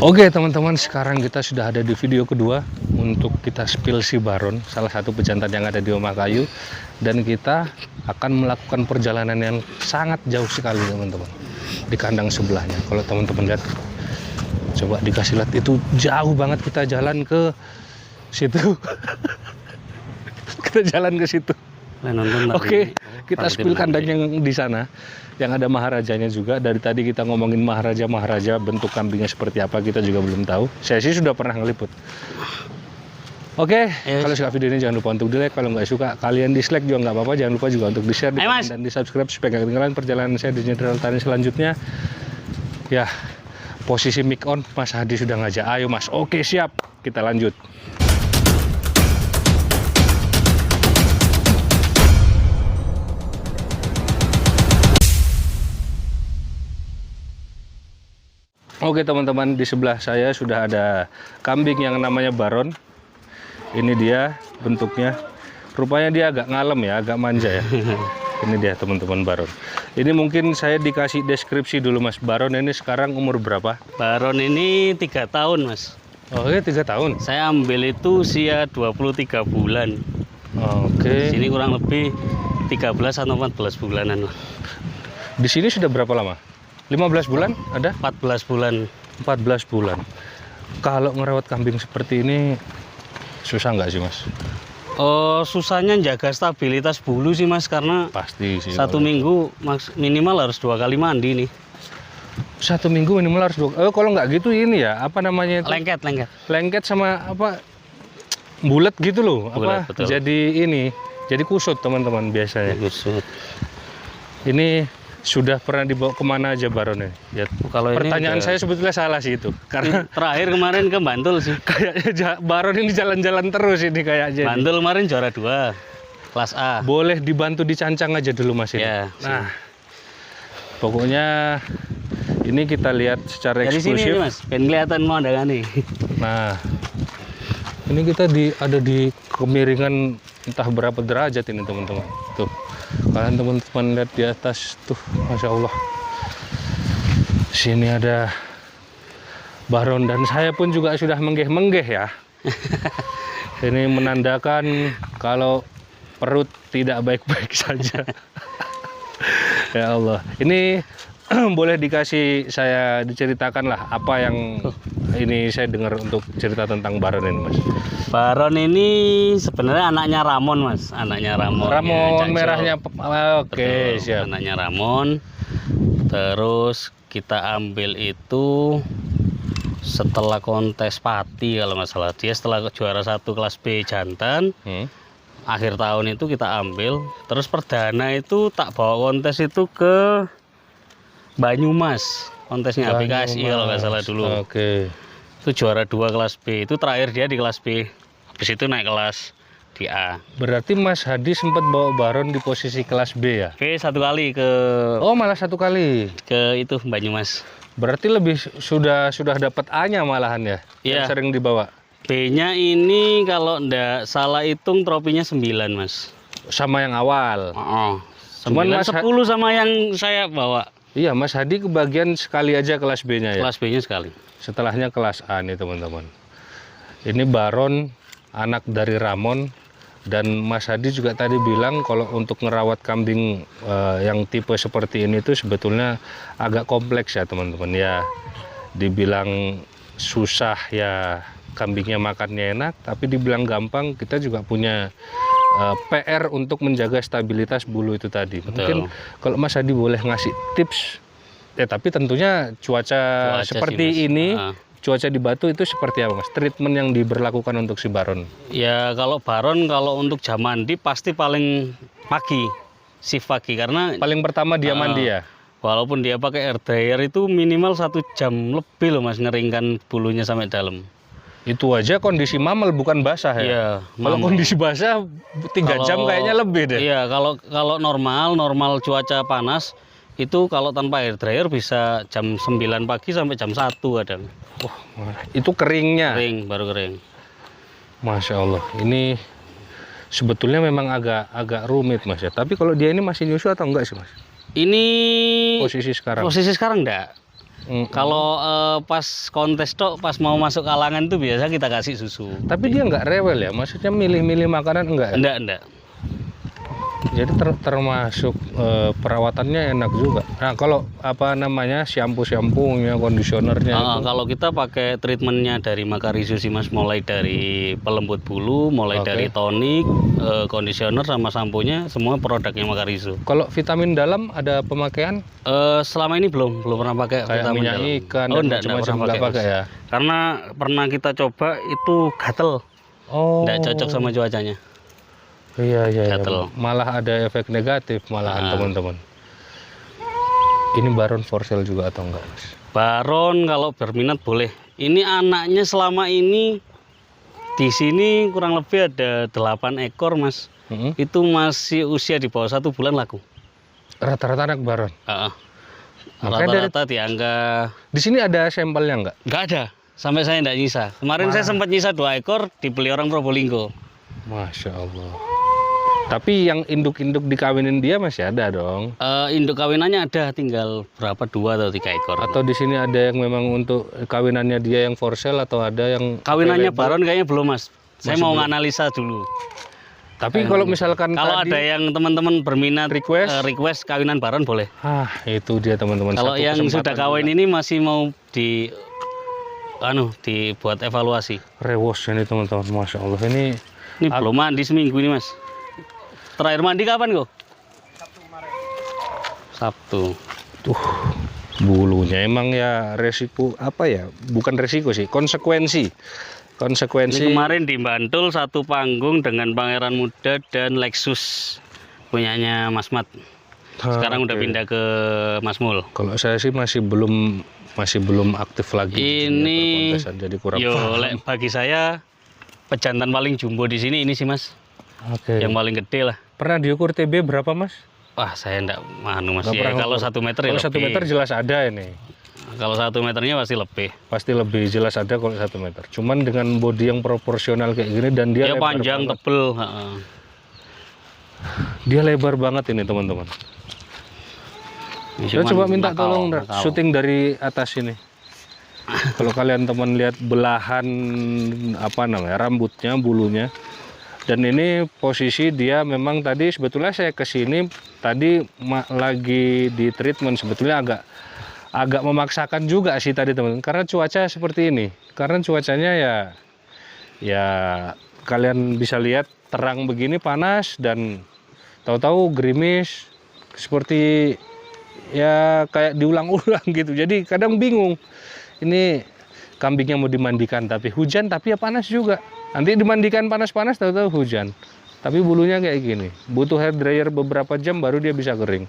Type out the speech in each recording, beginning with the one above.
Oke teman-teman, sekarang kita sudah ada di video kedua untuk kita spill si Baron, salah satu pejantan yang ada di Omah Kayu, dan kita akan melakukan perjalanan yang sangat jauh sekali teman-teman di kandang sebelahnya. Kalau teman-teman lihat, coba dikasih lihat, itu jauh banget kita jalan ke situ. Kita jalan ke situ. Oke, kita spill kandang yang di sana, yang ada maharajanya juga. Dari tadi kita ngomongin maharaja bentuk kambingnya seperti apa, kita juga belum tahu. Saya sih sudah pernah ngeliput. Oke, kalau suka video ini jangan lupa untuk di like. Kalau nggak suka, kalian dislike juga nggak apa-apa. Jangan lupa juga untuk di share dan di subscribe supaya nggak ketinggalan perjalanan saya di Jenderal Tani selanjutnya. Ya, posisi mic on, Mas Hadi sudah ngajak. Ayo Mas, oke siap, kita lanjut. Oke teman-teman, di sebelah saya sudah ada kambing yang namanya Baron. Ini dia bentuknya. Rupanya dia agak ngalem ya, agak manja ya. Ini dia teman-teman Baron. Ini mungkin saya dikasih deskripsi dulu Mas. Baron ini sekarang umur berapa? Baron ini 3 tahun Mas. Oh ya, 3 tahun. Saya ambil itu usia 23 bulan. Oke. Di sini kurang lebih 13 atau 14 bulanan. Di sini sudah berapa lama? 15 bulan ada? 14 bulan. 14 bulan. Kalau ngerawat kambing seperti ini susah nggak sih Mas? Oh, susahnya jaga stabilitas bulu sih Mas, karena Pasti sih. 1 minggu minimal harus 2 kali mandi nih. 1 minggu minimal harus 2. Kalau nggak gitu ini ya, apa namanya itu? Lengket sama apa? Bulat gitu loh. Bulet, apa? Betul. Jadi kusut teman-teman biasanya. Kusut. Ini sudah pernah dibawa kemana aja Baron ini? Ya, kalau pertanyaan saya sebetulnya salah sih itu, karena terakhir kemarin ke Bantul sih. Kayaknya Baron ini jalan-jalan terus ini kayaknya. Bantul kemarin juara 2 kelas A. Boleh dibantu dicancang aja dulu Mas ini. Ya, nah, pokoknya ini kita lihat secara dari eksklusif. Sini Mas, pengen kelihatan pemandangan nih. Nah, ini kita ada di kemiringan entah berapa derajat ini teman-teman. Tuh. Kalian teman-teman lihat di atas tuh, Masya Allah. Sini ada Baron dan saya pun juga sudah menggeh-menggeh ya. Ini menandakan kalau perut tidak baik-baik saja. Ya Allah. Ini boleh dikasih saya diceritakan lah apa yang ini saya dengar untuk cerita tentang Baron ini Mas. Baron ini sebenarnya anaknya Ramon Mas, anaknya Ramon. Ramon merahnya, oke siap. Anaknya Ramon. Terus kita ambil itu setelah kontes Pati kalau nggak salah. Dia setelah juara 1 kelas B jantan. Akhir tahun itu kita ambil. Terus perdana itu tak bawa kontes itu ke Banyumas, kontesnya APKSI kalau nggak salah dulu. Oke. Itu juara 2 kelas B. Itu terakhir dia di kelas B. Habis itu naik kelas di A. Berarti Mas Hadi sempat bawa Baron di posisi kelas B ya? B 1 kali ke. Oh malah 1 kali. Ke itu Banyumas. Berarti lebih sudah dapat A-nya malahan ya? Iya. Yang sering dibawa. B-nya ini kalau ndak salah hitung tropinya 9 Mas. Sama yang awal. Oh. Cuman Mas 10 sama yang saya bawa. Iya, Mas Hadi kebagian sekali aja kelas B-nya ya? Kelas B-nya sekali. Setelahnya kelas A nih teman-teman. Ini Baron, anak dari Ramon. Dan Mas Hadi juga tadi bilang kalau untuk ngerawat kambing yang tipe seperti ini tuh sebetulnya agak kompleks ya teman-teman. Ya, dibilang susah ya, kambingnya makannya enak. Tapi dibilang gampang, kita juga punya PR untuk menjaga stabilitas bulu itu tadi. Betul. Mungkin kalau Mas Hadi boleh ngasih tips, tapi tentunya cuaca seperti sih, ini, cuaca di Batu itu seperti apa Mas? Treatment yang diberlakukan untuk si Baron? Ya kalau Baron kalau untuk jam mandi pasti paling pagi, shift pagi, karena paling pertama dia mandi ya. Walaupun dia pakai air dryer itu minimal 1 jam lebih loh Mas, ngeringkan bulunya sampai dalam. Itu aja kondisi mamel bukan basah ya? Iya, kalau kondisi basah 3 jam kayaknya lebih deh. Iya, kalau normal cuaca panas itu kalau tanpa air dryer bisa jam 9 pagi sampai jam 1 kadang. Itu keringnya? Kering, baru kering. Masya Allah, ini sebetulnya memang agak rumit Mas ya. Tapi kalau dia ini masih nyusu atau enggak sih Mas? Ini posisi sekarang enggak. Kalau pas kontes tok, pas mau masuk kalangan tuh biasa kita kasih susu. Tapi dia nggak rewel ya, maksudnya milih-milih makanan enggak ya? Enggak. Jadi termasuk perawatannya enak juga. Nah kalau apa namanya shampoo-shampoonya, kondisionernya itu. Kalau kita pakai treatmentnya dari Makarizo sih Mas, mulai dari pelembut bulu, mulai dari tonik, kondisioner sama samponya, semua produknya Makarizo. Kalau vitamin dalam ada pemakaian? Selama ini belum pernah pakai Kayak vitamin minyak dalam. ikan Oh, dan enggak macam-macam pernah nggak pakai ya? Karena pernah kita coba itu gatel, Oh. enggak cocok sama cuacanya. Iya. Gatel. Malah ada efek negatif malahan teman-teman. Ini baron for sale juga atau enggak, Mas? Baron kalau berminat boleh. Ini anaknya selama ini di sini kurang lebih ada 8 ekor Mas. Itu masih usia di bawah 1 bulan laku. Rata-rata anak baron. Makanya Rata-rata di angka. Di sini ada sampelnya enggak? Nggak ada. Sampai saya nggak nyisa. Kemarin saya sempat nyisa 2 ekor dibeli orang Probolinggo. Masya Allah. Tapi yang induk-induk dikawinin dia masih ada dong. Induk kawinannya ada, tinggal berapa 2 atau 3 ekor. Atau di sini ada yang memang untuk kawinannya dia yang for sale atau ada yang Kawinannya available? baron kayaknya belum Mas. Saya mau nganalisa dulu. Tapi kalau misalkan Kalau tadi ada yang teman-teman berminat request kawinan baron boleh. Itu dia teman-teman. Kalau Satu yang kesempatan sudah kawin juga. ini masih mau dibuat evaluasi. Rewos ini teman-teman, Masya Allah ini Belum mandi seminggu ini Mas. Terakhir mandi kapan kok? Sabtu. tuh bulunya emang ya resiko apa ya? Bukan resiko sih, konsekuensi. Ini kemarin di Bantul 1 panggung dengan Pangeran Muda dan Lexus punyanya Mas Mat. Sekarang udah pindah ke Mas Mul. Kalau saya sih masih belum aktif lagi. Ini jadi kurang paham. Bagi saya pejantan paling jumbo di sini ini sih Mas. Yang paling gede lah. Pernah diukur TB berapa Mas? Wah saya enggak Mas Nggak ya, pernah kalau ngukur. 1 meter Kalau ya 1 meter jelas ada ini. Kalau 1 meternya pasti lebih. Pasti lebih jelas ada kalau 1 meter. Cuman dengan bodi yang proporsional kayak gini dan dia lebar panjang, banget. tebel. Dia lebar banget ini teman-teman. Saya coba minta tolong syuting dari atas ini. Kalau kalian teman lihat belahan rambutnya, bulunya. Dan ini posisi dia memang tadi sebetulnya saya kesini tadi lagi di treatment, sebetulnya agak memaksakan juga sih tadi teman-teman, karena cuaca seperti ini. Karena cuacanya ya kalian bisa lihat terang begini, panas, dan tahu-tahu gerimis seperti ya kayak diulang-ulang gitu. Jadi kadang bingung, ini kambingnya mau dimandikan tapi hujan, tapi ya panas juga. Nanti dimandikan panas-panas, tahu-tahu hujan. Tapi bulunya kayak gini, butuh hair dryer beberapa jam baru dia bisa kering.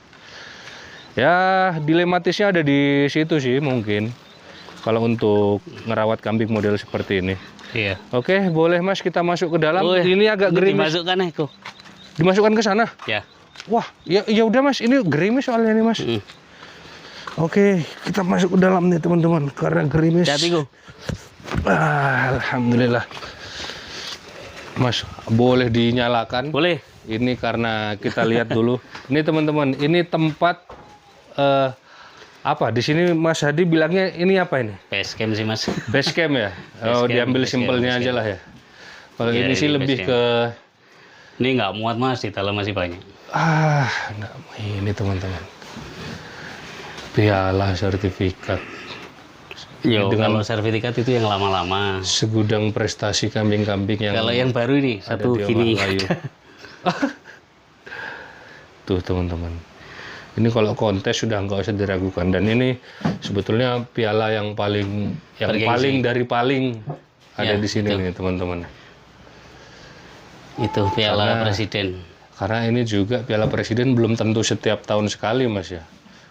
Ya dilematisnya ada di situ sih mungkin, kalau untuk ngerawat kambing model seperti ini. Iya. Oke, boleh Mas kita masuk ke dalam. Ini agak gerimis. Dimasukkan kok. Dimasukkan ke sana? Ya. Wah, ya udah Mas, ini gerimis soalnya nih Mas. Oke, kita masuk ke dalam nih teman-teman, karena gerimis. Hati-hati kok. Alhamdulillah. Mas, boleh dinyalakan? Boleh. Ini karena kita lihat dulu. Ini teman-teman, ini tempat apa? Di sini Mas Hadi bilangnya ini apa ini? Base camp sih Mas. Base camp ya? Diambil simpelnya aja lah ya. Kalau ini sih lebih ke... Ini nggak muat Mas, di dalam masih banyak. Ini teman-teman. Piala sertifikat. Kalau sertifikat itu yang lama-lama. Segudang prestasi kambing-kambing yang... Kalau yang baru ini, satu gini. Tuh teman-teman. Ini kalau kontes sudah nggak usah diragukan. Dan ini sebetulnya piala yang paling dari paling ada di sini nih teman-teman. Itu piala presiden. Karena ini juga piala presiden belum tentu setiap tahun sekali Mas ya.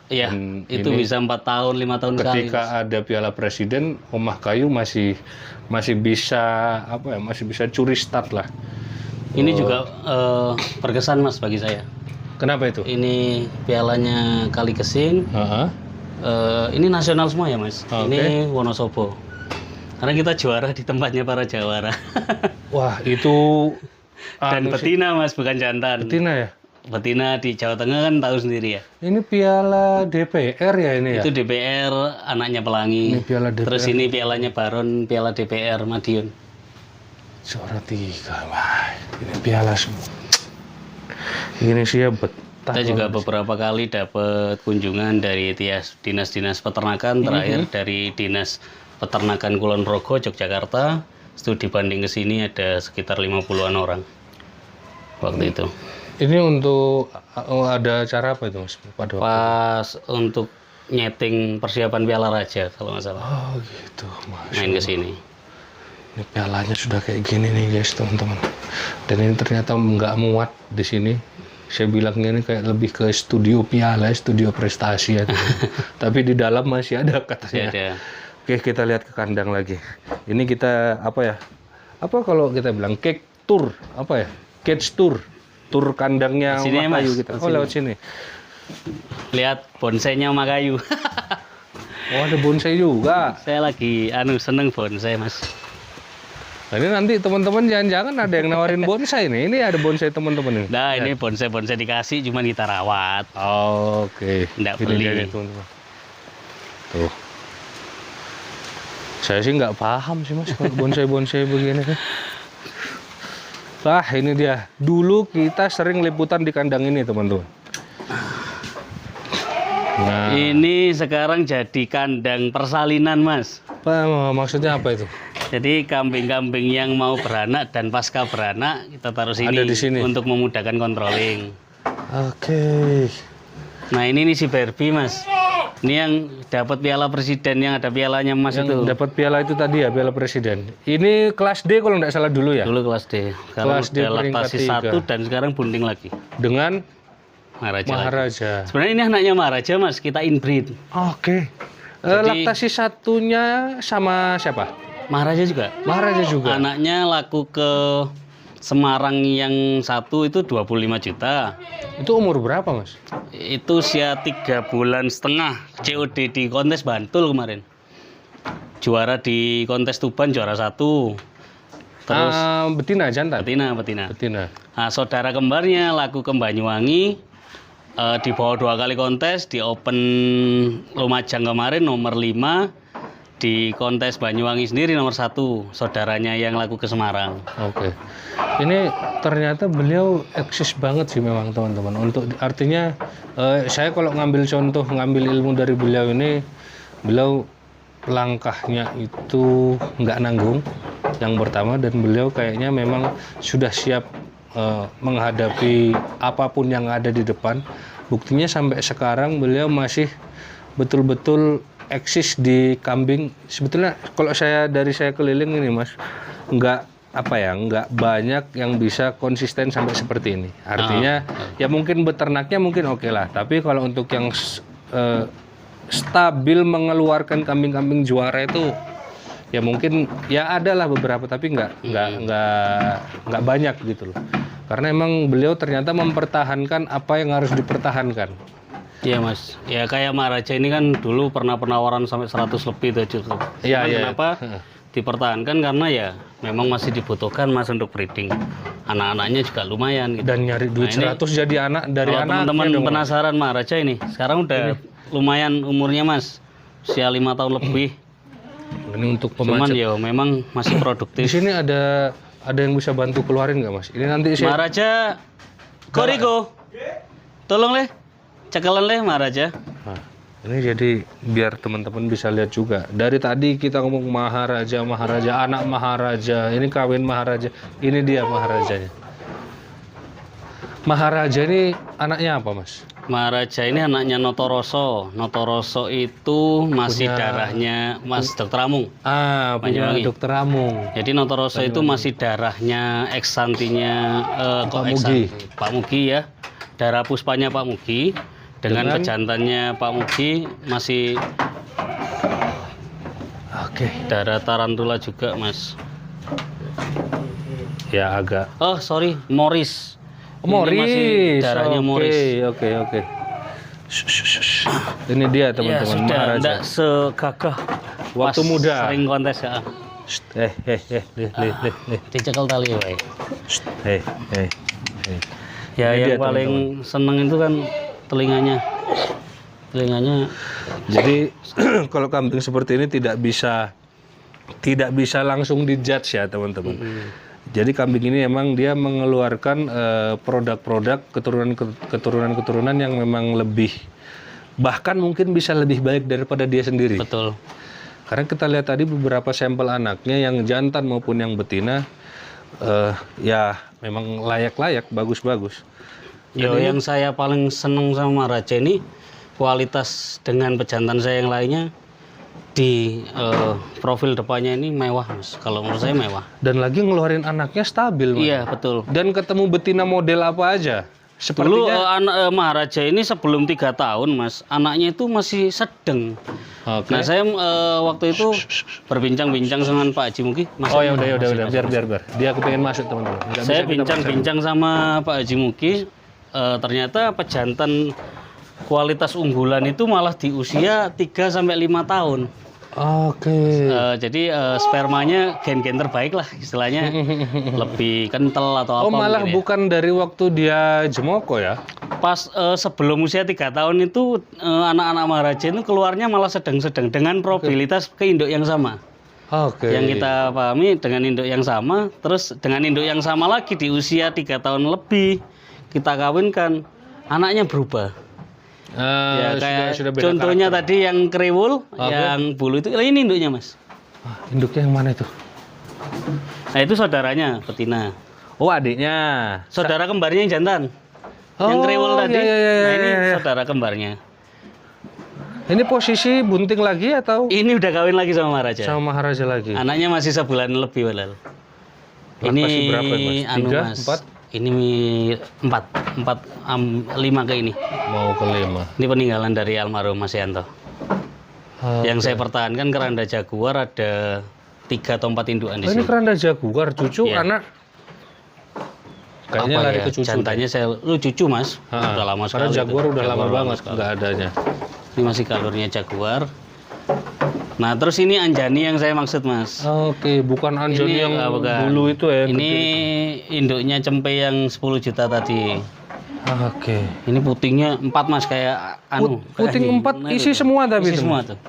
Iya, itu bisa 4 tahun, 5 tahun sekali. Ketika ada piala presiden, Omah Kayu masih bisa masih bisa curi start lah. Ini juga berkesan Mas bagi saya. Kenapa itu? Ini pialanya Kali Kesing. Ini nasional semua ya Mas. Ini Wonosobo. Karena kita juara di tempatnya para jawara. Wah, itu dan betina Mas, bukan jantan. Betina ya? betina di Jawa Tengah kan tahu sendiri ya. Ini piala DPR ya ini ya? Itu DPR anaknya Pelangi. Ini piala DPR. Terus ini pialanya Baron, piala DPR Madiun. Juara 3, wah, ini piala semua. Ini sih ya betah. Kita juga banget. beberapa kali dapat kunjungan dari dinas-dinas peternakan, terakhir dari Dinas Peternakan Kulon Progo, Yogyakarta. Studi banding ke sini ada sekitar 50-an orang waktu itu. Ini untuk ada acara apa itu Mas? Pada waktu Pas untuk nyeting persiapan Piala Raja kalau nggak salah. Oh gitu, Mas. Main ke sini. Ini pialanya sudah kayak gini nih guys teman-teman. Dan ini ternyata nggak muat di sini. Saya bilangnya ini kayak lebih ke studio piala, studio prestasi ya. Tapi di dalam masih ada katanya. Ada. Oke, kita lihat ke kandang lagi. Ini kita apa ya? Apa kalau kita bilang cake tour? Apa ya? Cage tour. Tur kandangnya Sini ya, Makayu Mas. kita. Oh, lewat sini. Lihat bonsainya Makayu. Oh, ada bonsai juga. Saya lagi seneng bonsai, Mas. Nah, ini nanti teman-teman jangan-jangan ada yang nawarin bonsai nih. Ini ada bonsai teman-teman ini. Nah, ini bonsai-bonsai dikasih cuman kita rawat. Oh, oke. Nggak Ini beli. dia nih, teman-teman. Tuh. Saya sih nggak paham sih Mas kalau bonsai-bonsai begini kan. Wah, ini dia. Dulu kita sering liputan di kandang ini, teman-teman. Nah, Ini sekarang jadi kandang persalinan, Mas. maksudnya apa itu? Jadi kambing-kambing yang mau beranak dan pasca beranak kita taruh sini, Ada di sini. untuk memudahkan controlling. Oke. Nah, ini nih si Barbie, Mas. Ini yang dapat piala presiden yang ada pialanya Mas Yang itu. dapat piala itu tadi ya, piala presiden. Ini kelas D kalau nggak salah dulu ya. Dulu kelas D. Sekarang Kelas D udah peringkat laktasi 3. 1 dan sekarang bunding lagi. Dengan Maharaja. lagi. Maharaja. Sebenarnya ini anaknya Maharaja, Mas. Kita inbreed. Oke. Jadi- Laktasi satunya sama siapa? Maharaja juga. Maharaja juga. Anaknya laku ke Semarang yang satu itu 25 juta. Itu umur berapa, Mas? Itu usia 3,5 bulan COD di kontes Bantul kemarin. Juara di kontes Tuban juara 1. Terus Betina jantan. betina. Betina. Nah, saudara kembarnya laku ke Banyuwangi, di bawah 2 kali kontes di Open Lumajang kemarin nomor 5, di kontes Banyuwangi sendiri nomor 1, saudaranya yang laku ke Semarang. Oke. Ini ternyata beliau eksis banget sih memang teman-teman. Untuk artinya saya kalau ngambil ilmu dari beliau ini, beliau langkahnya itu nggak nanggung yang pertama, dan beliau kayaknya memang sudah siap menghadapi apapun yang ada di depan. Buktinya sampai sekarang beliau masih betul-betul eksis di kambing. Sebetulnya kalau dari saya keliling ini Mas, nggak banyak yang bisa konsisten sampai seperti ini. Artinya ya mungkin beternaknya mungkin oke lah, tapi kalau untuk yang stabil mengeluarkan kambing-kambing juara itu ya mungkin ya ada lah beberapa, tapi nggak banyak gitu loh. Karena emang beliau ternyata mempertahankan apa yang harus dipertahankan. Iya Mas, ya kayak Maharaja ini kan dulu pernah penawaran sampai 100 lebih tuh. Iya, iya. Kenapa dipertahankan? Karena ya memang masih dibutuhkan Mas untuk breeding. Anak-anaknya juga lumayan gitu. Dan nyari duit 100 jadi anak dari Kalau anak. teman-teman penasaran Maharaja ini, sekarang udah lumayan umurnya Mas, usia 5 tahun lebih. Ini untuk Cuman pemacet. ya memang masih Di produktif. sini ada yang bisa bantu keluarin nggak Mas? Ini nanti saya Maharaja, Koriko, tolong leh, cekalan leh Maharaja. Nah, ini jadi biar teman-teman bisa lihat juga. Dari tadi kita ngomong Maharaja, anak Maharaja, ini kawin Maharaja. Ini dia Maharajanya. Maharaja ini anaknya apa Mas? Maharaja ini anaknya Notoroso. Notoroso itu masih darahnya Mas Dr. Amung. Punya Banyuwangi. Dokter Amung. Jadi Notoroso itu masih darahnya eksantinya Pak Mugi ya. Darah puspanya Pak Mugi dengan pejantannya Pak Mugi masih Oke. darah tarantula juga Mas. Ya agak. Oh sorry, Morris. Ini Morris. masih darahnya Morris. Oke. Ini dia Ya teman-teman sudah, Maharaja. enggak segagah Waktu pas muda. sering kontes ya. Lih. Dicekal tali ya, Pak. Hei. Ya Ini yang dia, paling seneng itu kan telinganya. Jadi kalau kambing seperti ini tidak bisa langsung dijudge ya teman-teman. Jadi kambing ini memang dia mengeluarkan produk-produk keturunan yang memang lebih, bahkan mungkin bisa lebih baik daripada dia sendiri. Betul. Karena kita lihat tadi beberapa sampel anaknya yang jantan maupun yang betina, ya memang layak-layak, bagus-bagus. Yang saya paling seneng sama Maharaja ini kualitas dengan pejantan saya yang lainnya di profil depannya ini mewah Mas. Kalau menurut saya mewah. Dan lagi ngeluarin anaknya stabil, Mas. Iya betul. Dan ketemu betina model apa aja. Dulu Sepertinya anak Maharaja ini sebelum 3 tahun Mas, anaknya itu masih sedang. Oke. Nah saya waktu itu berbincang-bincang dengan Pak Haji Muki. Mas, Oh ya udah biar dia kepengen masuk teman-teman. Nggak bisa saya kita bincang-bincang sama Pak Haji Muki, ternyata pejantan kualitas unggulan itu malah di usia 3 sampai 5 tahun. Oke. Jadi spermanya gen-gen terbaik lah istilahnya, lebih kental atau apa. Oh malah mungkin ya. bukan dari waktu dia jemoko ya? Pas sebelum usia 3 tahun itu anak-anak Maharaja itu keluarnya malah sedang-sedang dengan probabilitas ke induk yang sama. Oke. Yang kita pahami dengan induk yang sama, terus dengan induk yang sama lagi di usia 3 tahun lebih kita kawinkan, anaknya berubah. Ya, kayak sudah beda contohnya karakter. tadi yang kriwul, yang bulu itu, ini induknya Mas. Induknya yang mana itu? Nah itu saudaranya betina. Oh adiknya. Saudara kembarnya yang jantan. Yang kriwul tadi. Nah ini saudara kembarnya. Ini posisi bunting lagi atau Ini udah kawin lagi sama Maharaja. sama Maharaja lagi? Anaknya masih sebulan lebih walal. Ini Masih berapa, Mas? 3, 4? Ini 5 ke ini. Mau ke 5. Ini peninggalan dari almarhum Mas Yanto. Yang saya pertahankan keranda jaguar ada 3 atau 4 indukan di Oh, ini sini. keranda jaguar, cucu, Iya. anak. Kayaknya Apa lari ya, ke cucu. jantannya saya, lu cucu Mas. Ha-ha. Udah lama sekali. Karena jaguar itu. udah lama Jaguar banget sekali. nggak adanya. Ini masih galurnya jaguar. Nah terus ini Anjani yang saya maksud Mas. Oke, bukan Anjani yang bukan. dulu itu ya. yang Ini induknya cempe yang 10 juta tadi. gede. Oke. Ini putingnya 4 Mas, kayak Puting 4 Nah, isi itu. semua tapi Isi itu. semua tuh.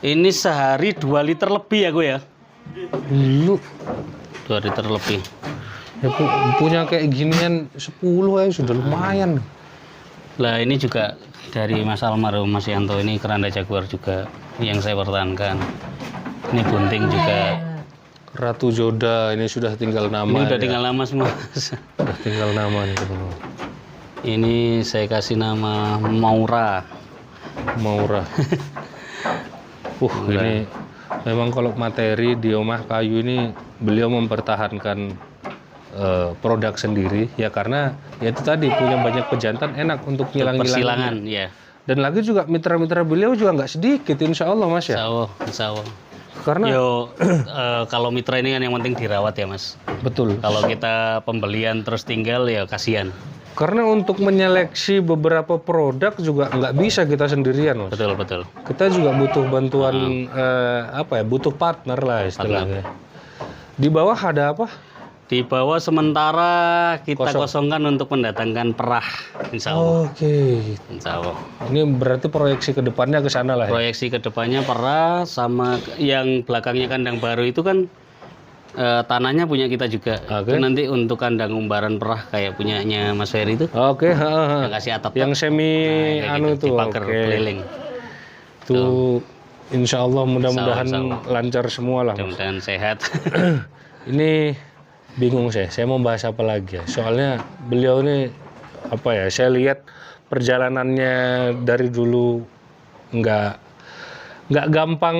Ini sehari 2 liter lebih ya gue ya. Lu 2 liter lebih. ya, punya kayak ginian 10 ya sudah lumayan. Lah ini juga dari Mas almarhum Mas Yanto, ini keranda jaguar juga yang saya pertahankan. Ini bunting juga. Ratu Joda ini sudah tinggal nama. Ini udah ya. tinggal lama semua. Udah tinggal nama nih teman-teman. Ini saya kasih nama Maura. Maura. Ini memang kalau materi di Omah Kayu ini beliau mempertahankan produk sendiri ya, karena ya itu tadi punya banyak pejantan, enak untuk ngilang-ngilang. Persilangan, ya. Dan lagi juga mitra-mitra beliau juga nggak sedikit, insya Allah Mas ya. Insya Allah. Karena Kalau mitra ini kan yang penting dirawat ya Mas. betul. Kalau kita pembelian terus tinggal ya kasihan. Karena untuk menyeleksi beberapa produk juga nggak bisa kita sendirian, Mas. Betul. Kita juga butuh bantuan butuh partner lah istilahnya. Di bawah ada apa? Di bawah sementara kita kosongkan untuk mendatangkan perah, insya Allah. Oke. Insya Allah. Ini berarti proyeksi ke depannya ke sana lah ya. Proyeksi kedepannya perah, sama yang belakangnya kandang baru itu kan tanahnya punya kita juga. Oke. Itu nanti untuk kandang umbaran perah kayak punyanya Mas Ferry itu. Oke, Yang kasih atap. yang semi gitu, dipagar keliling. Tuh, insya Allah mudah-mudahan Insya Allah. lancar semua lah. Mas. Mudah-mudahan sehat. Ini bingung saya mau bahas apa lagi ya. Soalnya beliau ini apa ya? Saya lihat perjalanannya dari dulu nggak gampang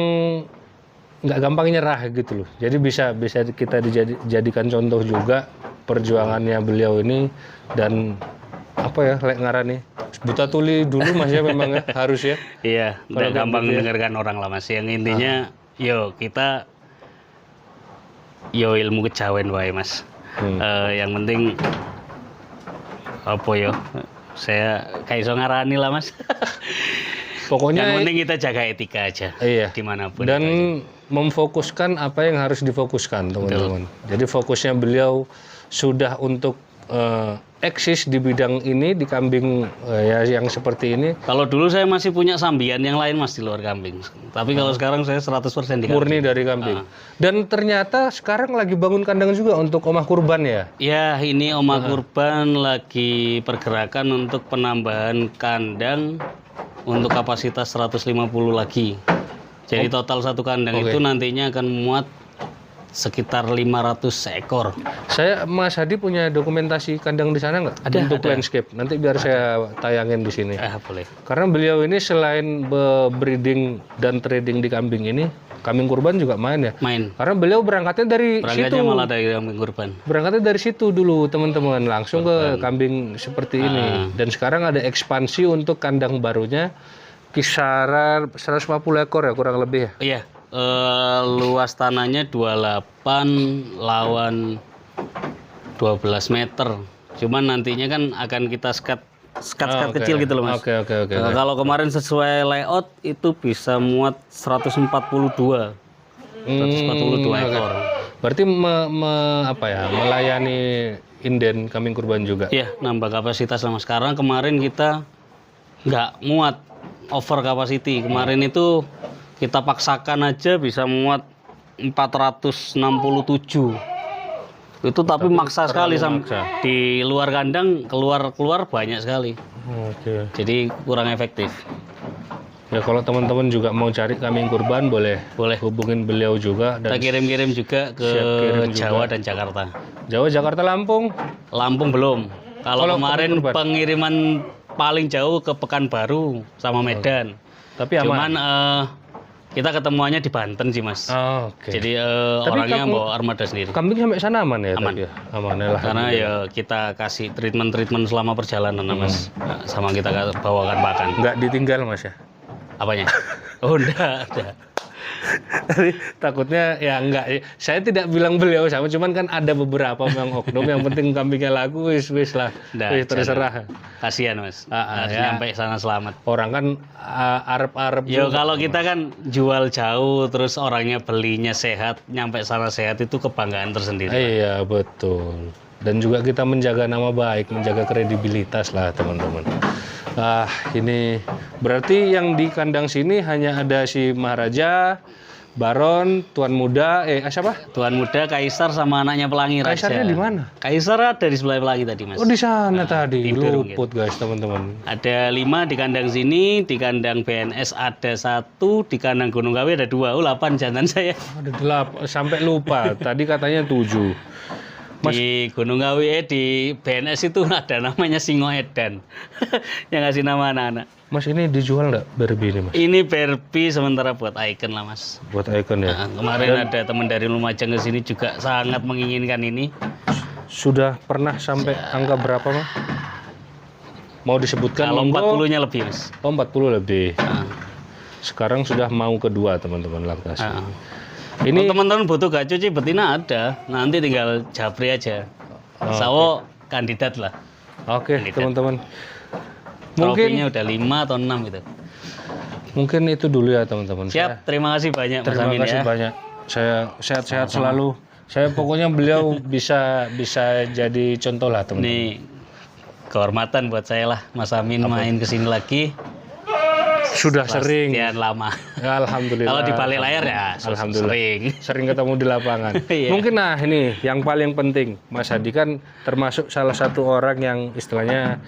nyerah gitu loh. Jadi bisa kita dijadikan contoh juga perjuangannya beliau ini. Dan apa ya, lek ngarani buta tuli dulu Mas ya, memang ya harus ya. Iya, nggak gampang mendengarkan orang lah Mas. Yang intinya, ilmu kejawen wae Mas. Yang penting apa yo? Saya kayak iso ngarani lah Mas. Pokoknya yang penting kita jaga etika aja. Iya. Dimanapun. Dan memfokuskan apa yang harus difokuskan teman-teman. Jadi fokusnya beliau sudah untuk eksis di bidang ini di kambing ya yang seperti ini? Kalau dulu saya masih punya sambian yang lain Mas di luar kambing. Tapi kalau sekarang saya 100% di kambing. Murni dari kambing. Dan ternyata sekarang lagi bangun kandang juga untuk omah kurban ya? Ya, ini omah kurban lagi pergerakan untuk penambahan kandang untuk kapasitas 150 lagi. Jadi total satu kandang itu nantinya akan muat sekitar 500 ekor. Mas Hadi punya dokumentasi kandang di sana nggak? Ada, untuk landscape. Nanti biar saya tayangin di sini. Boleh. Karena beliau ini selain breeding dan trading di kambing ini, kambing kurban juga main ya? Main. Karena beliau berangkatnya dari situ. Malah dari kambing kurban. Berangkatnya dari situ dulu teman-teman, langsung ke kambing seperti ini. Dan sekarang ada ekspansi untuk kandang barunya kisaran 150 ekor ya kurang lebih ya? Iya. Luas tanahnya 28 lawan 12 meter. Cuman nantinya kan akan kita skat kecil gitu loh Mas. Oke. Kalau kemarin sesuai layout itu bisa muat 142 ekor. Berarti melayani inden kambing kurban juga? Iya, nambah kapasitas sama sekarang. Kemarin kita nggak muat over capacity. Kemarin itu kita paksakan aja bisa muat 467. Itu tapi maksa sekali di luar kandang keluar banyak sekali. Oke. Jadi kurang efektif. Ya kalau teman-teman juga mau cari kambing kurban boleh hubungin beliau juga. Dan kita kirim-kirim juga ke Jawa dan Jakarta. Jawa, Jakarta, Lampung? Lampung belum. Kalau kemarin pengiriman paling jauh ke Pekanbaru sama Medan. Tapi aman. Cuman kita ketemuannya di Banten sih Mas. Oke. Jadi orangnya bawa armada sendiri. Kambing sampai sana aman ya? Aman. Aman lah. Karena ya kita kasih treatment selama perjalanan Mas. Sama kita bawakan pakan. Nggak ditinggal Mas ya? Apanya? Oh enggak. Tapi takutnya ya enggak. Saya tidak bilang beliau sama, cuman kan ada beberapa yang oknum yang penting kambingnya laku wis lah. Wis terserah. Kasihan Mas. Harus nyampe sana selamat. Orang kan Arab ya kalau kita kan jual jauh terus orangnya belinya sehat, nyampe sana sehat itu kebanggaan tersendiri. Iya, betul. Dan juga kita menjaga nama baik, menjaga kredibilitas lah teman-teman. Ini berarti yang di kandang sini hanya ada si Maharaja, Baron, Tuan Muda, siapa? Tuan Muda, Kaisar sama anaknya Pelangi Raja. Kaisarnya di mana? Kaisar ada di sebelah Pelangi tadi Mas. Oh di sana tadi, luput guys teman-teman. Ada 5 di kandang sini, di kandang BNS ada 1, di kandang Gunung Kawi ada 2, 8 jantan saya. Ada 8, sampai lupa. Tadi katanya 7. Mas, di Gunung Kawi di BNS itu ada namanya Singo Edan yang ngasih nama anak-anak. Mas ini dijual nggak Barbie ini Mas? Ini Barbie sementara buat icon lah Mas. Buat icon ya? Kemarin ada teman dari Lumajang ke sini juga sangat menginginkan ini. Sudah pernah sampai angka berapa Mas? Mau disebutkan? Kalau 40-nya lebih Mas. Oh 40 lebih. Sekarang sudah mau kedua teman-teman laktasi. Ini teman-teman butuh gacu sih betina ada, nanti tinggal japri aja. Sawo kandidat lah. Oke teman-teman. Mungkin udah 5 atau 6 gitu. Mungkin itu dulu ya teman-teman. Siap, terima kasih banyak Mas Amin ya. Terima kasih banyak. Saya sehat-sehat selalu. Saya pokoknya beliau bisa jadi contoh lah teman-teman. Ini kehormatan buat saya lah Mas Amin main kesini lagi. Sudah sering. Sekian lama. Ya, alhamdulillah. Kalau di balik layar ya alhamdulillah. Sering ketemu di lapangan. Mungkin ini yang paling penting. Mas Hadi kan termasuk salah satu orang yang istilahnya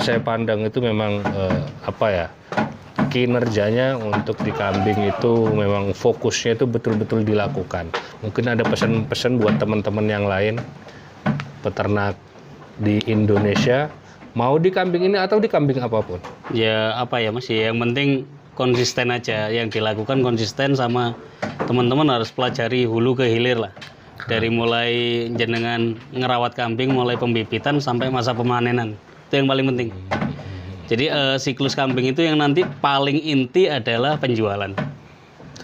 saya pandang itu memang kinerjanya untuk di kambing itu memang fokusnya itu betul-betul dilakukan. Mungkin ada pesan-pesan buat teman-teman yang lain peternak di Indonesia. Mau di kambing ini atau di kambing apapun? Ya Mas, yang penting konsisten aja. Yang dilakukan konsisten sama teman-teman harus pelajari hulu ke hilir lah. Dari mulai jenengan ngerawat kambing, mulai pembibitan sampai masa pemanenan. Itu yang paling penting. Jadi siklus kambing itu yang nanti paling inti adalah penjualan.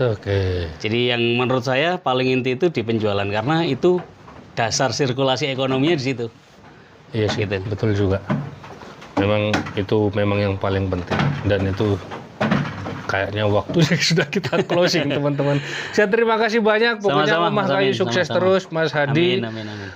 Oke. Jadi yang menurut saya paling inti itu di penjualan karena itu dasar sirkulasi ekonominya di situ. Iya sih, gitu. Betul juga. Memang itu memang yang paling penting dan itu kayaknya waktunya sudah kita closing teman-teman. Saya terima kasih banyak. Pokoknya Sama-sama, Omah Mas Kayu Amin, sukses sama-sama. terus, Mas Hadi. Amin, amin, amin.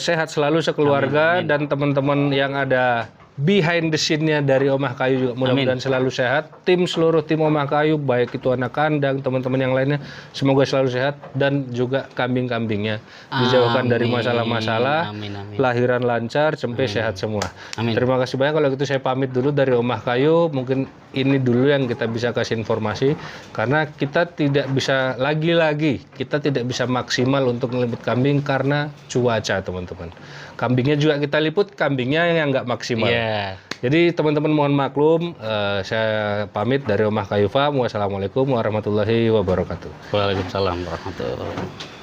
Sehat selalu sekeluarga Amin, amin. dan teman-teman yang ada behind the scene-nya dari Omah Kayu juga mudah-mudahan selalu sehat. Seluruh tim Omah Kayu baik itu anak kandang, teman-teman yang lainnya semoga selalu sehat dan juga kambing-kambingnya dijauhkan dari masalah-masalah. Amin, amin. Lahiran lancar, sampai sehat semua. Amin. Terima kasih banyak. Kalau gitu saya pamit dulu dari Omah Kayu. Mungkin ini dulu yang kita bisa kasih informasi karena kita tidak bisa kita tidak bisa maksimal untuk meliput kambing karena cuaca teman-teman. Kambingnya juga kita liput, kambingnya yang nggak maksimal. Iya. Jadi teman-teman mohon maklum, saya pamit dari Omah Kayu Farm. Wassalamualaikum warahmatullahi wabarakatuh. Waalaikumsalam warahmatullahi wabarakatuh.